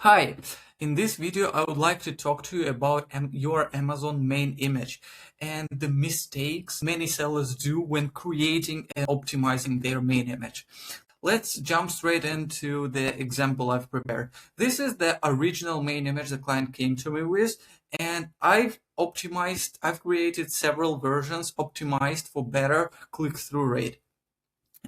Hi, in this video I would like to talk to you about your Amazon main image and the mistakes many sellers do when creating and optimizing their main image. Let's jump straight into the example I've prepared. This is the original main image the client came to me with, and I've created several versions optimized for better click-through rate.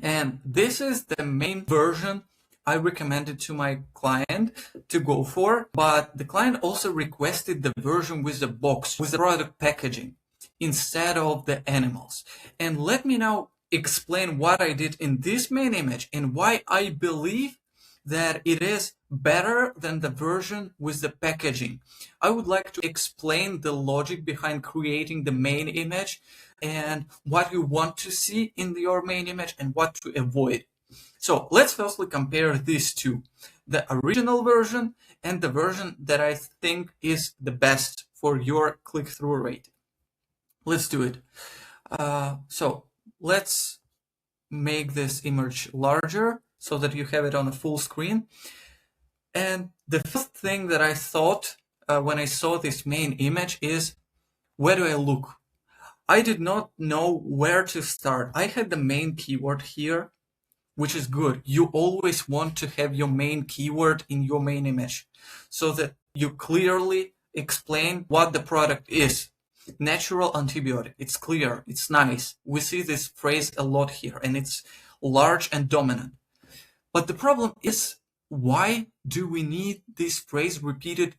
And this is the main version I recommended to my client to go for, but the client also requested the version with the box, with the product packaging, instead of the animals. And let me now explain what I did in this main image and why I believe that it is better than the version with the packaging. I would like to explain the logic behind creating the main image and what you want to see in your main image and what to avoid. So let's firstly compare these two, the original version and the version that I think is the best for your click-through rate. Let's do it. So let's make this image larger so that you have it on a full screen. And the first thing that I thought when I saw this main image is, where do I look? I did not know where to start. I had the main keyword here, which is good. You always want to have your main keyword in your main image so that you clearly explain what the product is. Natural antibiotic. It's clear. It's nice. We see this phrase a lot here, and it's large and dominant. But the problem is, why do we need this phrase repeated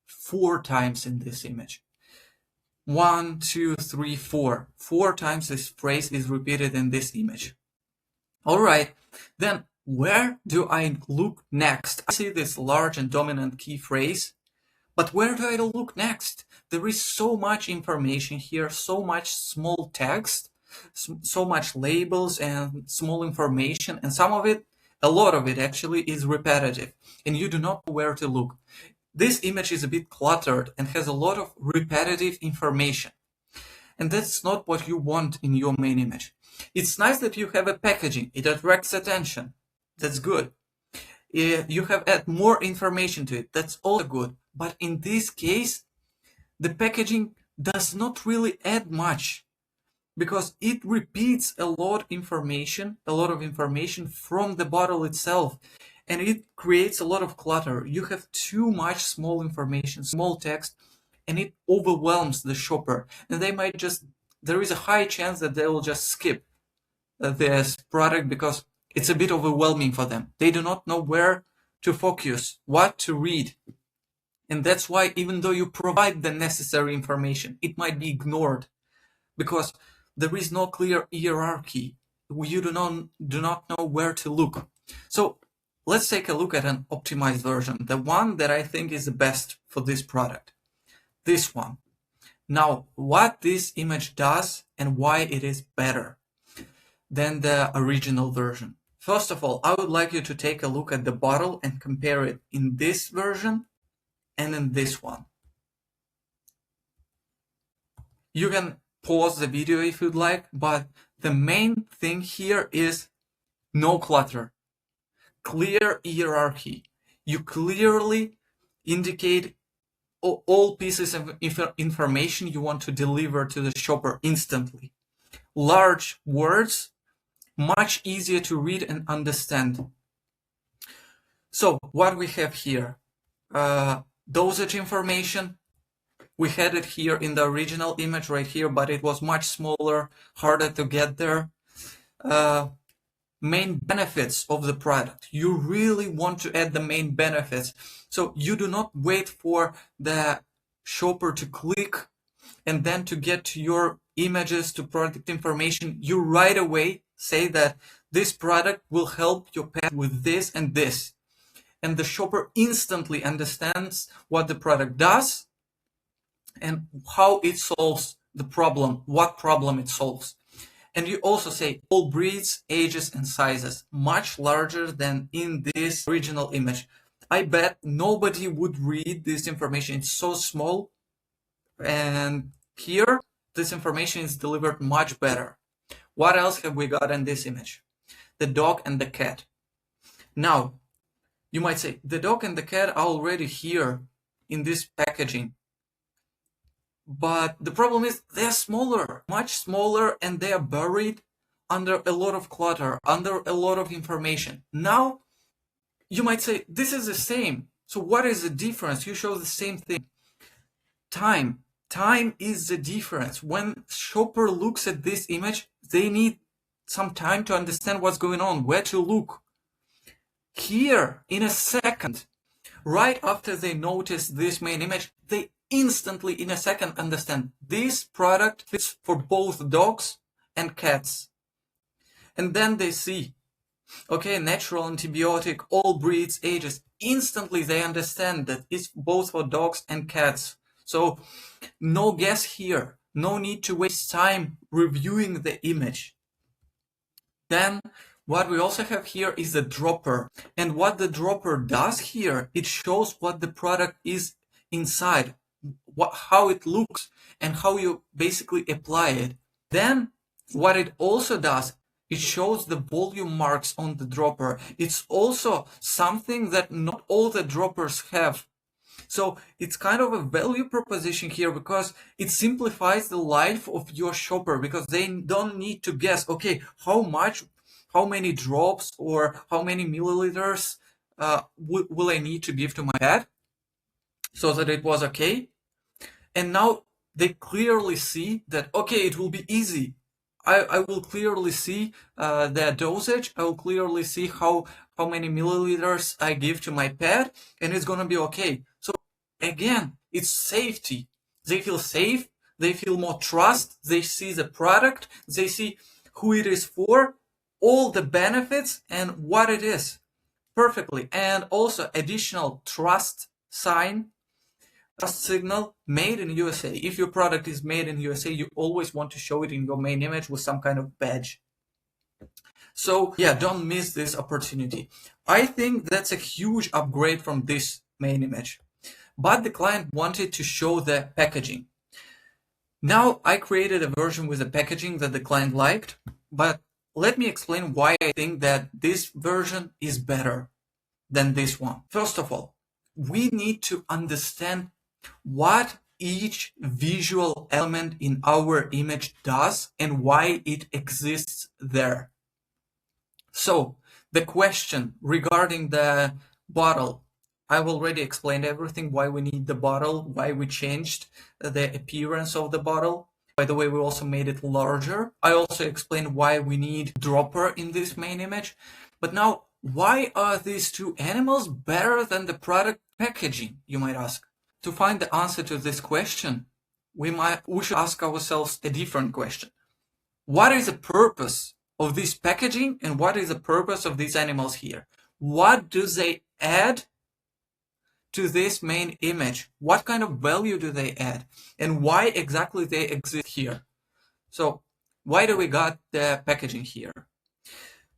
4 times in this image? 1, 2, 3, 4. 4 times this phrase is repeated in this image. All right, then where do I look next? I see this large and dominant key phrase, but where do I look next? There is so much information here, so much small text, so much labels and small information, and some of it, a lot of it actually, is repetitive, and you do not know where to look. This image is a bit cluttered and has a lot of repetitive information, and that's not what you want in your main image. It's nice that you have a packaging. It attracts attention. That's good. You have added more information to it. That's also good. But in this case, the packaging does not really add much because it repeats a lot of information from the bottle itself, and it creates a lot of clutter. You have too much small information, small text, and it overwhelms the shopper. And there is a high chance that they will just skip this product because it's a bit overwhelming for them. They do not know where to focus, what to read. And that's why, even though you provide the necessary information, it might be ignored because there is no clear hierarchy. You do not know where to look. So let's take a look at an optimized version, the one that I think is the best for this product. This one. Now, what this image does and why it is better than the original version. First of all, I would like you to take a look at the bottle and compare it in this version and in this one. You can pause the video if you'd like, but the main thing here is no clutter, clear hierarchy. You clearly indicate all pieces of information you want to deliver to the shopper instantly. Large words, much easier to read and understand. So what we have here, dosage information. We had it here in the original image right here, but it was much smaller, harder to get there. Main benefits of the product. You really want to add the main benefits. So you do not wait for the shopper to click and then to get to your images, to product information. You right away say that this product will help your pet with this and this. And the shopper instantly understands what the product does and how it solves the problem, what problem it solves. And you also say all breeds, ages, and sizes, much larger than in this original image. I bet nobody would read this information. It's so small. And here, this information is delivered much better. What else have we got in this image? The dog and the cat. Now, You might say, the dog and the cat are already here in this packaging. But the problem is they're smaller, much smaller, and they are buried under a lot of clutter, under a lot of information. Now, you might say, this is the same. So what is the difference? You show the same thing. Time. Time is the difference. When shopper looks at this image, they need some time to understand what's going on, where to look. Here, in a second, right after they notice this main image, they instantly, in a second, understand this product fits for both dogs and cats. And then they see, okay, natural antibiotic, all breeds, ages. Instantly they understand that it's both for dogs and cats. So no guess here, no need to waste time reviewing the image. Then what we also have here is the dropper. And what the dropper does here, it shows what the product is inside, how it looks, and how you basically apply it. Then what it also does, it shows the volume marks on the dropper. It's also something that not all the droppers have. So it's kind of a value proposition here because it simplifies the life of your shopper, because they don't need to guess, okay, how many drops or how many milliliters will I need to give to my pet so that it was okay. And now they clearly see that, okay, it will be easy. I will clearly see the dosage. I will clearly see how many milliliters I give to my pet, and it's going to be okay. So again, it's safety. They feel safe. They feel more trust. They see the product. They see who it is for, all the benefits, and what it is perfectly. And also additional trust sign, trust signal, made in USA. If your product is made in USA, you always want to show it in your main image with some kind of badge. So yeah, don't miss this opportunity. I think that's a huge upgrade from this main image. But the client wanted to show the packaging. Now I created a version with the packaging that the client liked, but let me explain why I think that this version is better than this one. First of all, we need to understand what each visual element in our image does and why it exists there. So the question regarding the bottle, I've already explained everything, why we need the bottle, why we changed the appearance of the bottle. By the way, we also made it larger. I also explained why we need dropper in this main image. But now, why are these two animals better than the product packaging, you might ask? To find the answer to this question, we should ask ourselves a different question. What is the purpose of this packaging and what is the purpose of these animals here? What do they add to this main image? What kind of value do they add? And why exactly they exist here? So why do we got the packaging here?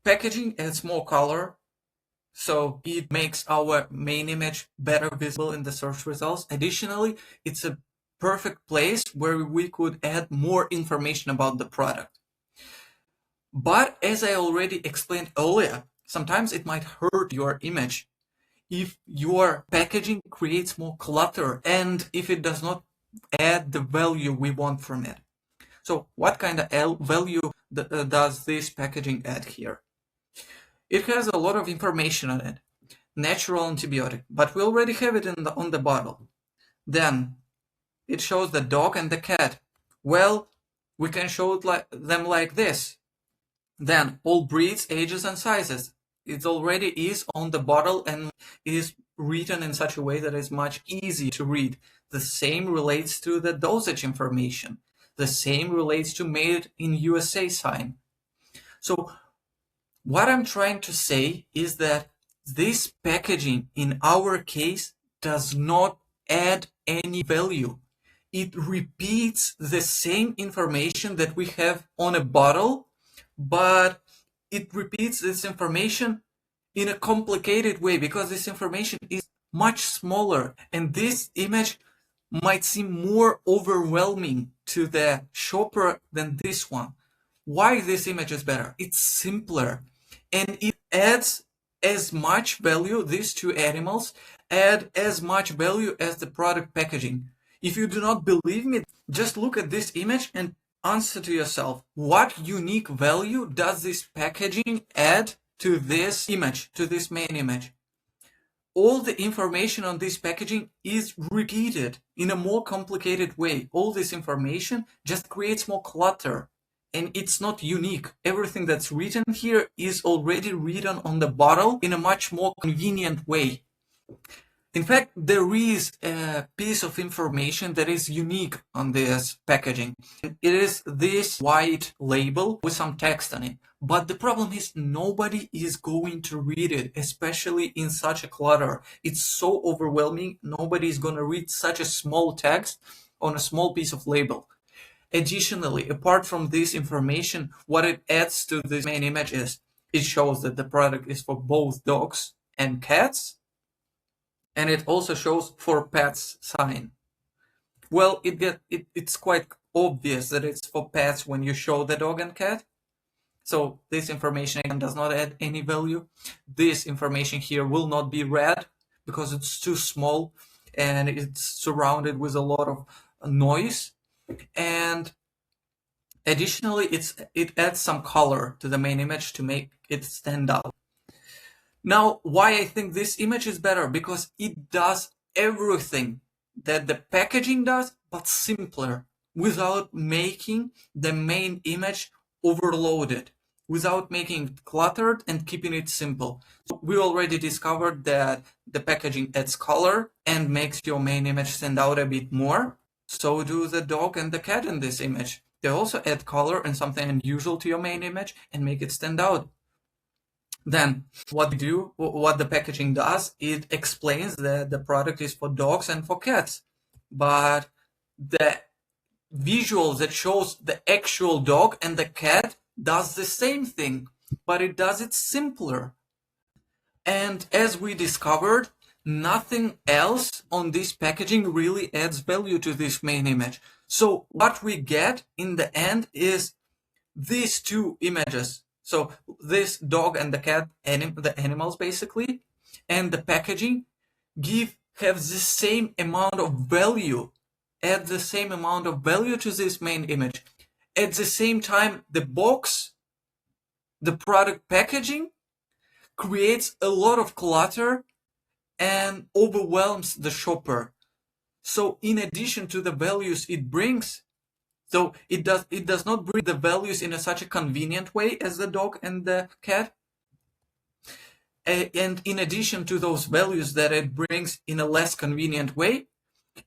Packaging adds more color, so it makes our main image better visible in the search results. Additionally, it's a perfect place where we could add more information about the product. But as I already explained earlier, sometimes it might hurt your image if your packaging creates more clutter and if it does not add the value we want from it. So what kind of value does this packaging add here? It has a lot of information on it. Natural antibiotic, but we already have it on the bottle. Then it shows the dog and the cat. Well, we can show them like this. Then all breeds, ages, and sizes. It already is on the bottle and is written in such a way that it's much easier to read. The same relates to the dosage information. The same relates to made in USA sign. So what I'm trying to say is that this packaging in our case does not add any value. It repeats the same information that we have on a bottle, but it repeats this information in a complicated way because this information is much smaller and this image might seem more overwhelming to the shopper than this one. Why this image is better? It's simpler and it adds as much value, these two animals add as much value as the product packaging. If you do not believe me, just look at this image and answer to yourself, what unique value does this packaging add to this image, to this main image? All the information on this packaging is repeated in a more complicated way. All this information just creates more clutter, and it's not unique. Everything that's written here is already written on the bottle in a much more convenient way. In fact, there is a piece of information that is unique on this packaging. It is this white label with some text on it. But the problem is nobody is going to read it, especially in such a clutter. It's so overwhelming. Nobody is going to read such a small text on a small piece of label. Additionally, apart from this information, what it adds to this main image is it shows that the product is for both dogs and cats. And it also shows for pets sign. Well, it's quite obvious that it's for pets when you show the dog and cat. So this information again does not add any value. This information here will not be read because it's too small and it's surrounded with a lot of noise. And additionally, it adds some color to the main image to make it stand out. Now, why I think this image is better? Because it does everything that the packaging does, but simpler, without making the main image overloaded, without making it cluttered and keeping it simple. So we already discovered that the packaging adds color and makes your main image stand out a bit more. So do the dog and the cat in this image. They also add color and something unusual to your main image and make it stand out. Then what the packaging does, it explains that the product is for dogs and for cats. But the visual that shows the actual dog and the cat does the same thing, but it does it simpler. And as we discovered, nothing else on this packaging really adds value to this main image. So what we get in the end is these two images. So this dog and the cat, the animals basically, and the packaging have the same amount of value, add the same amount of value to this main image. At the same time, the box, the product packaging, creates a lot of clutter and overwhelms the shopper. So in addition to the values it brings, so it does not bring the values in such a convenient way as the dog and the cat. And in addition to those values that it brings in a less convenient way,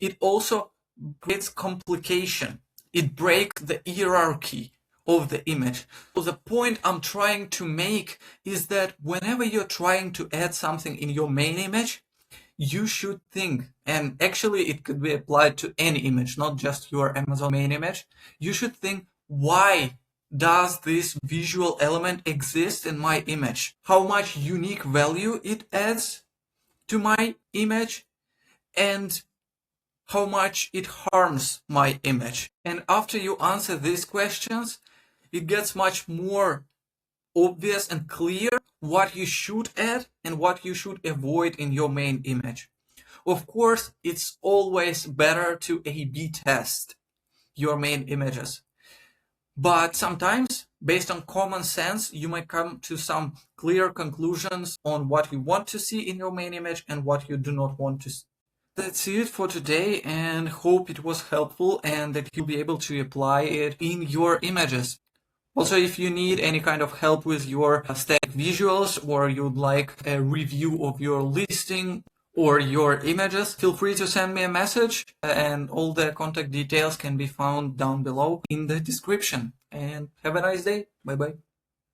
it also creates complication. It breaks the hierarchy of the image. So the point I'm trying to make is that whenever you're trying to add something in your main image, you should think, and actually it could be applied to any image, not just your Amazon main image. You should think, why does this visual element exist in my image? How much unique value it adds to my image, and how much it harms my image. And after you answer these questions, it gets much more obvious and clear what you should add and what you should avoid in your main image. Of course, it's always better to A/B test your main images. But sometimes, based on common sense, you might come to some clear conclusions on what you want to see in your main image and what you do not want to see. That's it for today, and hope it was helpful and that you'll be able to apply it in your images. Also, if you need any kind of help with your static visuals, or you'd like a review of your listing or your images, feel free to send me a message, and all the contact details can be found down below in the description. And have a nice day. Bye bye.